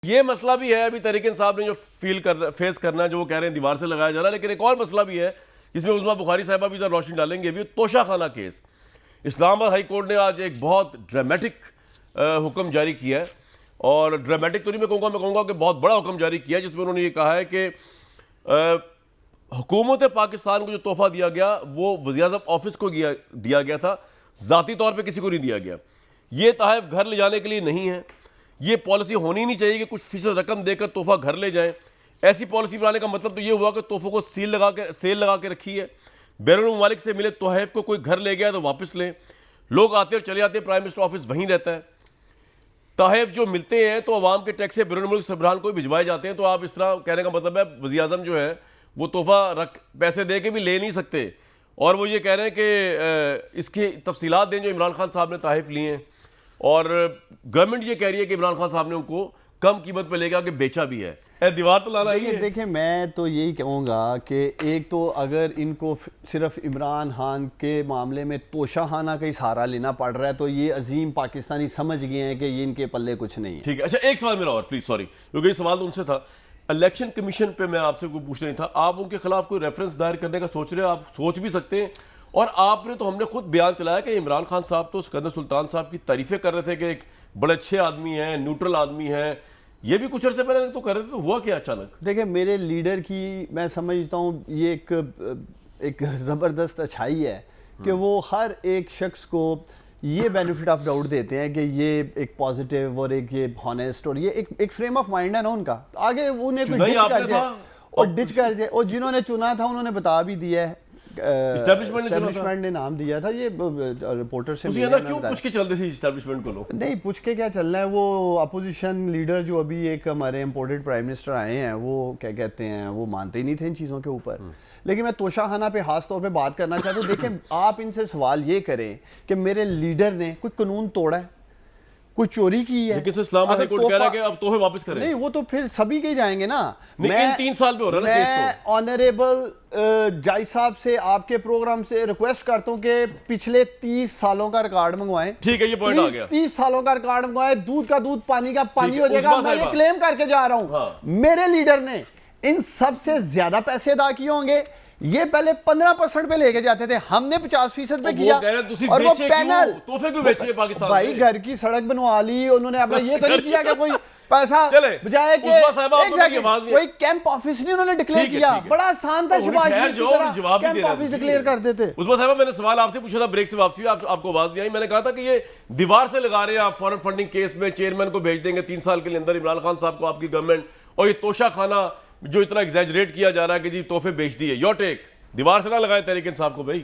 یہ مسئلہ بھی ہے ابھی تحریک انصاف نے جو فیس کرنا ہے، جو وہ کہہ رہے ہیں دیوار سے لگایا جا رہا ہے، لیکن ایک اور مسئلہ بھی ہے جس میں عظمیٰ بخاری صاحبہ بھی ذرا روشنی ڈالیں گے. ابھی توشہ خانہ کیس، اسلام آباد ہائی کورٹ نے آج ایک بہت ڈرامیٹک حکم جاری کیا ہے. اور ڈرامیٹک تو نہیں میں کہوں گا کہ بہت بڑا حکم جاری کیا ہے، جس میں انہوں نے یہ کہا ہے کہ حکومت پاکستان کو جو تحفہ دیا گیا وہ وزیر اعظم آفس کو دیا گیا تھا، ذاتی طور پہ کسی کو نہیں دیا گیا. یہ تحائف گھر لے جانے کے لیے نہیں ہے. یہ پالیسی ہونی نہیں چاہیے کہ کچھ فیصد رقم دے کر تحفہ گھر لے جائیں. ایسی پالیسی بنانے کا مطلب تو یہ ہوا کہ تحفوں کو سیل لگا کے رکھی ہے. بیرون ممالک سے ملے تحائف کو کوئی گھر لے گیا تو واپس لیں. لوگ آتے اور چلے آتے ہیں، پرائم منسٹر آفس وہیں رہتا ہے. تحائف جو ملتے ہیں تو عوام کے ٹیکس سے بیرون ملک سربراہان کو بھی بھجوائے جاتے ہیں. تو آپ اس طرح کہنے کا مطلب ہے وزیر اعظم جو ہے وہ تحفہ پیسے دے کے بھی لے نہیں سکتے. اور وہ یہ کہہ رہے ہیں کہ اس کی تفصیلات دیں جو عمران خان صاحب نے تحائف لیے ہیں. اور گورنمنٹ یہ کہہ رہی ہے کہ عمران خان صاحب نے ان کو کم قیمت پہ لے گا کہ بیچا بھی ہے. دیوار تو لانا ہی ہے. دیکھیں میں تو یہی کہوں گا کہ ایک تو اگر ان کو صرف عمران خان کے معاملے میں توشہ خانہ کا ہی سہارا لینا پڑ رہا ہے تو یہ عظیم پاکستانی سمجھ گئے ہیں کہ یہ ان کے پلے کچھ نہیں ہے. ٹھیک ہے. اچھا ایک سوال میرا اور پلیز سوری، کیونکہ یہ سوال تو ان سے تھا. الیکشن کمیشن پہ میں آپ سے کوئی پوچھ نہیں تھا، آپ ان کے خلاف کوئی ریفرنس دائر کرنے کا سوچ رہے ہیں؟ آپ سوچ بھی سکتے ہیں. اور آپ نے تو ہم نے خود بیان چلایا کہ عمران خان صاحب تو سکندر سلطان صاحب کی تعریفیں کر رہے تھے کہ ایک بڑے اچھے آدمی ہیں، نیوٹرل آدمی ہیں. یہ بھی کچھ عرصے پہلے تو کر رہے تھے، تو ہوا کیا اچانک؟ دیکھیں میرے لیڈر کی میں سمجھتا ہوں یہ ایک زبردست اچھائی ہے کہ وہ ہر ایک شخص کو یہ بینیفٹ آف ڈاؤٹ دیتے ہیں کہ یہ ایک پازیٹیو اور ایک یہ ہانیسٹ اور یہ ایک فریم آف مائنڈ ہے نا ان کا. آگے انہیں کوئی ڈچ کر جائے اور جنہوں نے چنا تھا انہوں نے بتا بھی دیا ہے، اسٹیبلشمنٹ نے نام دیا تھا. یہ رپورٹر سے کیوں پوچھ کے چلتے تھے اسٹیبلشمنٹ کو؟ لوگ نہیں پوچھ کے کیا چلنا ہے. وہ اپوزیشن لیڈر جو ابھی ایک ہمارے امپورٹڈ پرائم منسٹر آئے ہیں وہ کیا کہتے ہیں وہ مانتے ہی نہیں تھے ان چیزوں کے اوپر. لیکن میں توشہ خانہ پہ خاص طور پہ بات کرنا چاہتا ہوں. دیکھیں آپ ان سے سوال یہ کریں کہ میرے لیڈر نے کوئی قانون توڑا ہے، کوئی چوری کی ہے؟ لیکن اسلام آباد ہائی کورٹ کہہ رہا ہے کہ اب تحفے واپس کریں. نہیں وہ تو پھر سبھی کے جائیں گے نا. لیکن 3 سال پہ ہو رہا ہے نا کیس. میں آنریبل جائی صاحب سے آپ کے پروگرام سے ریکویسٹ کرتا ہوں کہ پچھلے 30 سالوں کا ریکارڈ منگوائیں. ٹھیک ہے یہ پوائنٹ آ گیا. 30 سالوں کا ریکارڈ منگوائیں. دودھ کا دودھ پانی کا پانی ہو جائے گا. میں یہ کلیم کر کے جا رہا ہوں میرے لیڈر نے ان سب سے زیادہ پیسے ادا کیے ہوں گے. یہ پہلے 15% پہ لے کے جاتے تھے، ہم نے 50% پہ کیا. اور وہ پینل بھائی گھر کی سڑک بنوا لی انہوں نے اپنا. یہ تو نہیں کیا کہ کوئی پیسہ بجائے کہ کوئی کیمپ آفس نہیں انہوں نے ڈکلیئر کیا. بڑا آسان تھا شباز شریف کی طرح کیمپ آفس ڈکلیئر کر دیتے. عثمان صاحبہ میں نے سوال آپ سے پوچھا تھا بریک سے واپسی میں، آپ کو آواز نہیں آئی. میں نے کہا تھا کہ یہ دیوار سے لگا رہے ہیں آپ فارن فنڈنگ کیس میں، چیئرمین کو بھیج دیں گے 3 سال کے اندر عمران خان صاحب کو آپ کی گورنمنٹ. اور یہ توشہ خانہ جو اتنا ایگزیجریٹ کیا جا رہا ہے کہ جی تحفے بیچ دیے. Your take. دیوار سے نہ لگائے تحریک انصاف کو بھائی.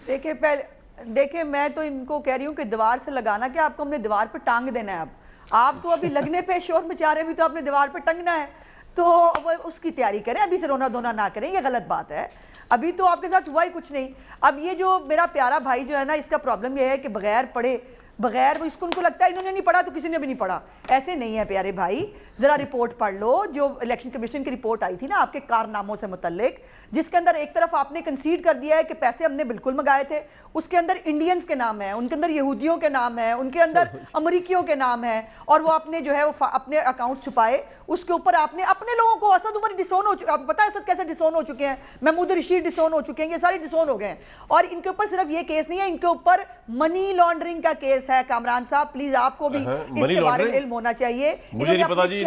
دیکھیں میں تو ان کو کہہ رہی ہوں کہ دیوار سے لگانا کہ آپ کو ہم نے دیوار پہ ٹانگ دینا ہے. اب آپ تو ابھی لگنے پہ شور مچا رہے بھی تو آپ نے دیوار پہ ٹنگنا ہے تو اس کی تیاری کریں. ابھی سے رونا دھونا نہ کریں، یہ غلط بات ہے. ابھی تو آپ کے ساتھ ہوا ہی کچھ نہیں. اب یہ جو میرا پیارا بھائی جو ہے نا، اس کا پرابلم یہ ہے کہ بغیر پڑھے بغیر اس کو ان کو لگتا ہے انہوں نے نہیں پڑھا تو کسی نے بھی نہیں پڑھا. ایسے نہیں ہے پیارے بھائی. ذرا رپورٹ پڑھ لو جو الیکشن کمیشن کی رپورٹ آئی تھی نا آپ کے کارناموں سے متعلق، جس کے اندر ایک طرف آپ نے کنسیڈ کر دیا ہے کہ پیسے ہم نے بالکل منگائے تھے. اس کے اندر انڈینز کے نام ہیں، ان کے اندر یہودیوں کے نام ہیں، ان کے اندر امریکیوں کے نام ہیں. اور وہ آپ نے جو ہے وہ اپنے اکاؤنٹ چھپائے. اس کے اوپر آپ نے اپنے لوگوں کو اسد عمر ڈسون ہو چکے. آپ کو پتا ہے اسد کیسے ڈسون ہو چکے ہیں؟ محمود رشید ڈسون ہو چکے ہیں. یہ سارے ڈسون ہو گئے ہیں. اور ان کے اوپر صرف یہ کیس نہیں ہے، ان کے اوپر منی لانڈرنگ کا کیس ہے. کامران صاحب پلیز آپ کو بھی اس کے بارے میں علم ہونا چاہیے. مجھے نہیں پتا جی،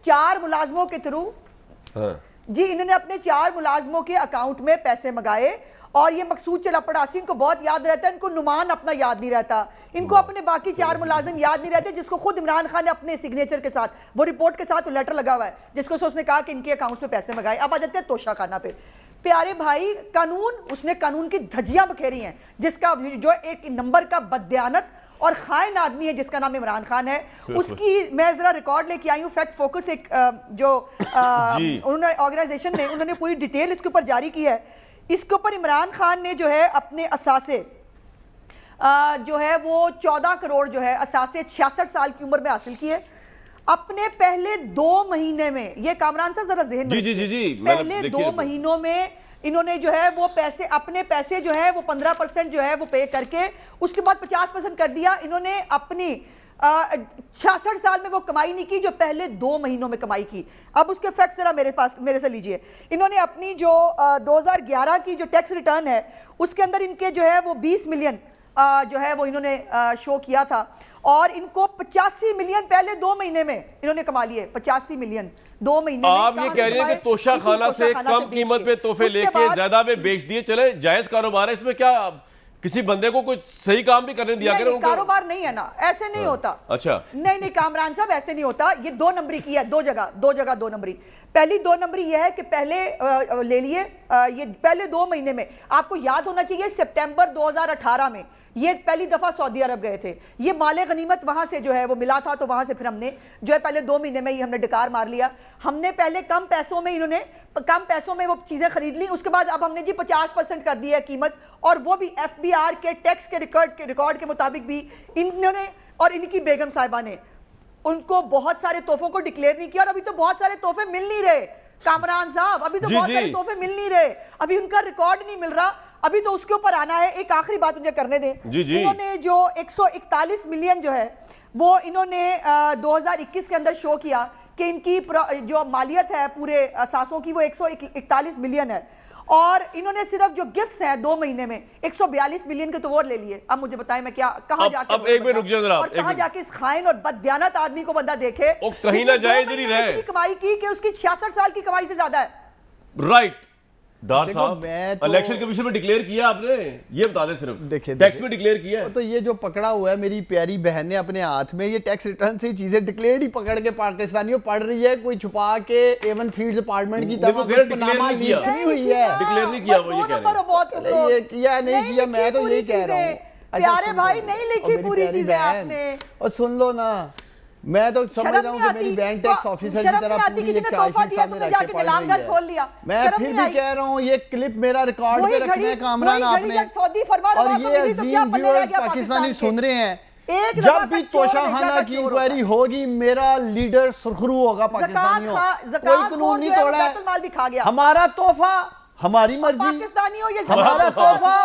4 ملازموں کے تھرو جی انہوں نے اپنے 4 ملازموں کے اکاؤنٹ میں پیسے منگائے. اور یہ مقصود چلا پڑاسی ان کو بہت یاد رہتا ہے، ان کو نعمان اپنا یاد نہیں رہتا، ان کو اپنے باقی 4 ملازم یاد نہیں رہتے، جس کو خود عمران خان نے اپنے سگنیچر کے ساتھ وہ رپورٹ کے ساتھ لیٹر لگا ہوا ہے جس کو اس نے کہا کہ ان کے اکاؤنٹس میں پیسے منگائے. اب آ جاتے ہیں توشہ خانہ پہ. پیارے بھائی قانون، اس نے قانون کی دھجیاں بکھیری ہیں، جس کا جو ایک نمبر کا بددیانت اور خائن آدمی ہے جس کا نام عمران خان ہے. اس کی میں ذرا ریکارڈ لے کے آئی ہوں. فیکٹ فوکس ایک جو انہوں نے آرگنائزیشن نے انہوں نے پوری ڈیٹیل اس کے اوپر جاری کی ہے. اس کے اوپر عمران خان نے جو ہے اپنے اثاثے جو ہے وہ 14 کروڑ جو ہے اثاثے 66 سال کی عمر میں حاصل کیے. اپنے پہلے 2 مہینے میں، یہ کامران صاحب ذرا ذہن میں جی پہلے 2 مہینوں میں انہوں نے جو ہے وہ پیسے اپنے پیسے جو ہے وہ 15% جو ہے وہ پے کر کے اس کے بعد 50% کر دیا. انہوں نے اپنی 66 سال میں وہ کمائی نہیں کی جو پہلے 2 مہینوں میں کمائی کی. اب اس کے فیکٹ ذرا میرے سے لیجئے. انہوں نے اپنی جو 2011 کی جو ٹیکس ریٹرن ہے اس کے اندر ان کے جو ہے وہ 20 ملین جو ہے وہ انہوں نے شو کیا تھا, اور ان کو 85 ملین پہلے 2 مہینے میں انہوں نے کما لیے. 85 ملین 2 مہینے میں. آپ یہ کہہ رہے ہیں کہ توشہ خانہ سے کم قیمت پہ تحفے لے کے زیادہ میں بیچ دیے, چلے جائز کاروبار ہے, اس میں کیا کسی بندے کو کوئی صحیح کام بھی کرنے دیا کرے. کاروبار نہیں ہے نا, ایسے نہیں ہوتا. اچھا نہیں کامران صاحب ایسے نہیں ہوتا. یہ 2 نمبری کی ہے, 2 جگہ 2 نمبری. پہلی 2 نمبری یہ ہے کہ پہلے لے لیے یہ پہلے 2 مہینے میں, آپ کو یاد ہونا چاہیے سپٹمبر 2018 میں یہ پہلی دفعہ سعودی عرب گئے تھے. یہ مال غنیمت وہاں سے جو ہے وہ ملا تھا, تو وہاں سے پھر ہم نے جو ہے پہلے 2 مہینے میں ہی ہم نے ڈکار مار لیا. ہم نے پہلے کم پیسوں میں انہوں نے کم پیسوں میں وہ چیزیں خرید لی. اس کے بعد اب ہم نے جی 50% کر دی ہے قیمت, اور وہ بھی FBR کے ٹیکس کے ریکارڈ کے مطابق بھی انہوں نے اور ان کی بیگم صاحبہ نے ان کو بہت سارے تحفوں کو ڈکلیئر نہیں کیا, اور ابھی تو بہت سارے تحفے مل نہیں رہے کامران صاحب, ابھی تو بہت سارے تحفے مل نہیں رہے, ابھی ان کا ریکارڈ نہیں مل رہا, ابھی تو اس کے اوپر آنا ہے. ایک آخری بات مجھے کرنے دیں. انہوں نے جو 141 ملین جو ہے وہ انہوں نے 2021 کے اندر شو کیا کہ ان کی جو مالیت ہے پورے اثاثوں کی وہ 141 ملین ہے, اور انہوں نے صرف جو گفٹس ہیں 2 مہینے میں 142 ملین کے تو وہ لے لیے. اب مجھے بتائیں میں کیا کہاں جا کے, اب ایک منٹ رک جائیں ذرا, اور کہاں جا کے اس خائن اور بددیانت آدمی کو بندہ دیکھے کہیں نہ جائے ادھر ہی رہے. کمائی کی کہ اس کی 66 سال کی کمائی سے زیادہ ہے. رائٹ ڈار صاحب, الیکشن کمیشن میں ڈکلیئر کیا آپ نے, یہ بتا دیں صرف ٹیکس میں ڈکلیئر کیا ہے. تو یہ جو پکڑا ہوا ہے میری پیاری بہن نے اپنے ہاتھ میں, یہ ٹیکس ریٹرن سے چیزیں ڈکلیئر ہی پکڑ کے پاکستانیوں پڑھ رہی ہے, کوئی چھپا کے ایون فیلڈز ڈپارٹمنٹ کی طرف نہیں ہوئی ہے. ڈکلیئر نہیں کیا, وہ یہ کہہ رہے ہیں. یہ کیا نہیں کیا, میں تو یہی کہہ رہا ہوں. پیارے بھائی نہیں لکھی پوری چیزیں آپ نے, اور سن لو نا, میں تو سمجھ رہا ہوں کہ میری بینک ٹیکس آفیسر کی طرح پوری ایک چارج شیٹ سامنے رکھ کے پڑھ رہی ہے. میں پھر بھی کہہ رہا ہوں یہ کلپ میرا ریکارڈ پہ رکھنا ہے کامران آپ نے, اور یہ عظیم ویورز پاکستانی سن رہے ہیں. جب بھی توشہ خانہ کی انکوائری ہوگی میرا لیڈر سرخرو ہوگا پاکستانیوں. کوئی قانون نہیں توڑا ہے, ہمارا تحفہ ہماری مرضی, ہمارا تحفہ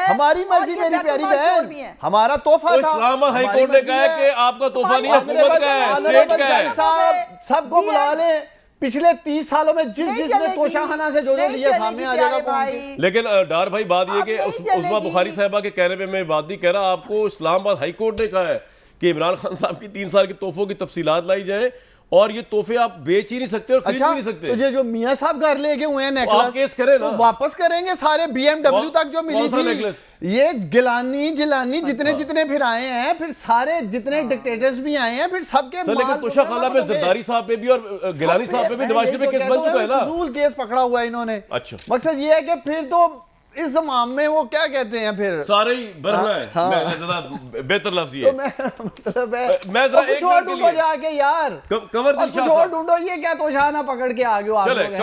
ہماری مرضی. میری پیاری بہن, ہمارا تحفہ تھا. اسلام ہائی کورٹ نے کہا ہے کہ آپ کا تحفہ نہیں حکومت کا ہے, اسٹیٹ کا ہے. سب کو بلا لیں, پچھلے 30 سالوں میں جس نے توشہ خانہ سے جو لیا سامنے آ جائے گا. لیکن ڈار بھائی بات یہ کہ عظمیٰ بخاری صاحبہ کے کہنے پہ میں بات نہیں کہہ رہا, آپ کو اسلام آباد ہائی کورٹ نے کہا ہے کہ عمران خان صاحب کی 3 سال کی تحفوں کی تفصیلات لائی جائیں, اور یہ تحفے آپ بیچ ہی نہیں سکتے اور خرید بھی نہیں سکتے. تجھے جو میاں صاحب گھر لے کے ہوئے ہیں آپ کیس کریں نا, واپس کریں گے سارے BMW تک جو ملی تھی. یہ گیلانی جیلانی جتنے پھر آئے ہیں, پھر سارے جتنے ڈکٹیٹرز بھی آئے ہیں, پھر سب کے لیکن توشہ خانہ پہ زرداری صاحب پہ بھی اور گیلانی صاحب پہ بھی نواز شریف پہ کیس بن چکا ہے نا. فضول کیس پکڑا ہوا ہے انہوں نے. اچھا مقصد یہ ہے کہ پھر تو اس زمان میں وہ کیا کہتے ہیں پھر سارے ہی برہنہ ہے, بہتر لفظ یہ مطلب ہے. میں ذرا ایک چھوڑ ڈھونڈو جا کے یار, کنور دلشاد چھوڑ ڈھونڈو, یہ کیا توشہ خانہ پکڑ کے آگے آ گئے.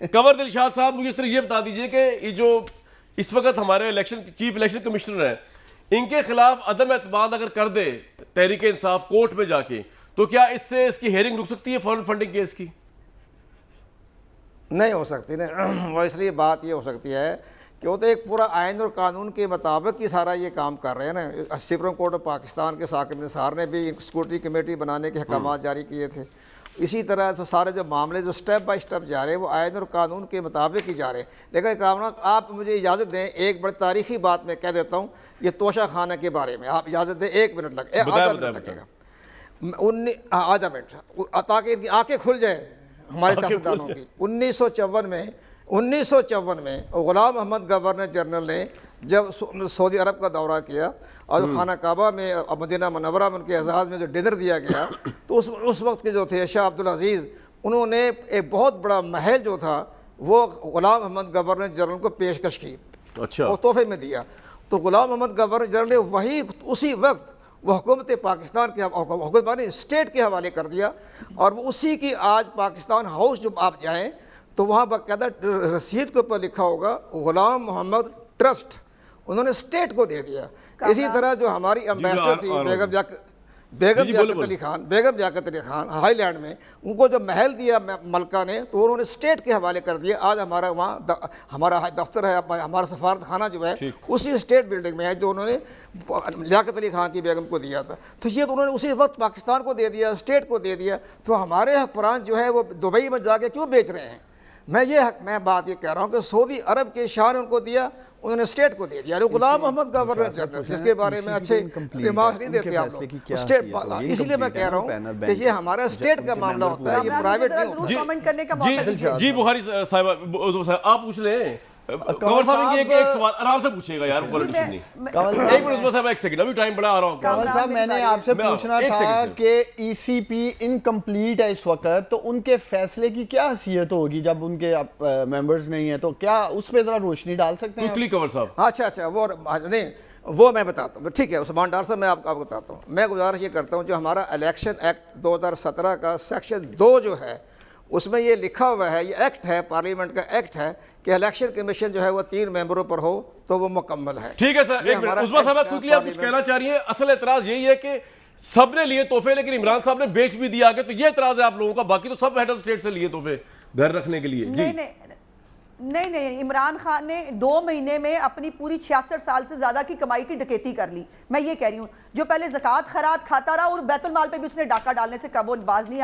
کنور دلشاد صاحب مجھے اس طرح یہ بتا دیجئے کہ یہ جو اس وقت ہمارے چیف الیکشن کمشنر ہیں, ان کے خلاف عدم اعتماد اگر کر دے تحریک انصاف کورٹ میں جا کے, تو کیا اس سے اس کی ہیئرنگ رک سکتی ہے فورن فنڈنگ کیس کی؟ نہیں ہو سکتی نا. وہ اس لیے بات یہ ہو سکتی ہے کہ وہ تو ایک پورا آئین اور قانون کے مطابق ہی سارا یہ کام کر رہے ہیں نا. سپریم کورٹ آف پاکستان کے ثاقب نثار نے بھی سیکورٹی کمیٹی بنانے کے احکامات جاری کیے تھے. اسی طرح سے سارے جو معاملے جو سٹیپ بائی سٹیپ جا رہے ہیں وہ آئین اور قانون کے مطابق ہی جا رہے ہیں. لیکن کامران آپ مجھے اجازت دیں, ایک بڑی تاریخی بات میں کہہ دیتا ہوں یہ توشہ خانہ کے بارے میں. آپ اجازت دیں, 1 منٹ لگے گا, آدھا منٹ, تاکہ ان کی آنکھیں کھل جائیں ہمارے سیاستدانوں کی. 1954 میں غلام محمد گورنر جنرل نے جب سعودی عرب کا دورہ کیا اور خانہ کعبہ میں مدینہ منورہ میں ان کے اعزاز میں جو ڈنر دیا گیا, تو اس وقت کے جو تھے شاہ عبدالعزیز, انہوں نے ایک بہت بڑا محل جو تھا وہ غلام محمد گورنر جنرل کو پیشکش کی, وہ تحفے میں دیا. تو غلام محمد گورنر جنرل نے وہی اسی وقت وہ حکومت پاکستان کے حکومت اسٹیٹ کے حوالے کر دیا, اور وہ اسی کی آج پاکستان ہاؤس جو آپ جائیں تو وہاں باقاعدہ رسید کے اوپر لکھا ہوگا غلام محمد ٹرسٹ, انہوں نے اسٹیٹ کو دے دیا. اسی طرح جو ہماری امبیسڈر تھی بیگم لیاقت علی خان ہائی لینڈ میں ان کو جو محل دیا ملکہ نے تو انہوں نے اسٹیٹ کے حوالے کر دیا. آج ہمارا وہاں ہمارا دفتر ہے, ہمارا سفارت خانہ جو ہے اسی اسٹیٹ بلڈنگ میں ہے جو انہوں نے لیاقت علی خان کی بیگم کو دیا تھا. تو یہ تو انہوں نے اسی وقت پاکستان کو دے دیا, اسٹیٹ کو دے دیا. تو ہمارے حکمران جو ہے وہ دبئی میں جا کے کیوں بیچ رہے ہیں؟ میں بات یہ کہہ رہا ہوں کہ سعودی عرب کے شاہ نے ان کو دیا, انہوں نے اسٹیٹ کو دے دیا. غلام محمد گورنر جنرل جس کے بارے میں اچھے ریمارکس نہیں دیتے آپ لوگ, اسی لیے میں کہہ رہا ہوں کہ یہ ہمارا اسٹیٹ کا معاملہ ہوتا ہے, یہ پرائیویٹ نہیں ہوتا. جی بخاری صاحبہ آپ پوچھ لیں. کنور صاحب ایک سوال آرام سے پوچھے گا یار, ایک منٹ عثمان صاحب, ایک سیکنڈ, ابھی ٹائم بڑا آ رہا ہوں. کنور صاحب میں نے آپ سے پوچھنا تھا کہ ای سی پی انکمپلیٹ ہے اس وقت, تو ان کے فیصلے کی کیا حیثیت ہوگی جب ان کے ممبرز نہیں ہیں, تو کیا اس پہ ذرا روشنی ڈال سکتے ہیں؟ کوئکلی کنور صاحب. اچھا وہ نہیں, وہ میں بتاتا ہوں. ٹھیک ہے عثمان ڈار صاحب, میں آپ کو بتاتا ہوں. میں گزارش یہ کرتا ہوں, جو ہمارا الیکشن ایکٹ 2017 کا سیکشن 2 جو ہے اس میں یہ لکھا ہوا ہے, یہ ایکٹ ہے, پارلیمنٹ کا ایکٹ ہے کہ الیکشن کمیشن جو ہے وہ 3 ممبروں پر ہو تو وہ مکمل ہے. ٹھیک ہے سر, ایک منٹ عثمان صاحب کوئکلی آپ کچھ کہنا چاہ رہی ہیں. اصل اعتراض یہی ہے کہ سب نے لیے تحفے لیکن عمران صاحب نے بیچ بھی دیا آگے, تو یہ اعتراض ہے آپ لوگوں کا. باقی تو سب ہیڈ آف اسٹیٹ سے لیے تحفے گھر رکھنے کے لیے. جی نہیں, عمران خان نے 2 مہینے میں اپنی پوری 66 سال سے زیادہ کی کمائی کی ڈکیتی کر لی. میں یہ کہہ رہی ہوں, جو پہلے زکوٰۃ خیرات کھاتا رہا اور بیت المال پہ بھی اس نے ڈاکہ ڈالنے سے وہ باز نہیں آیا.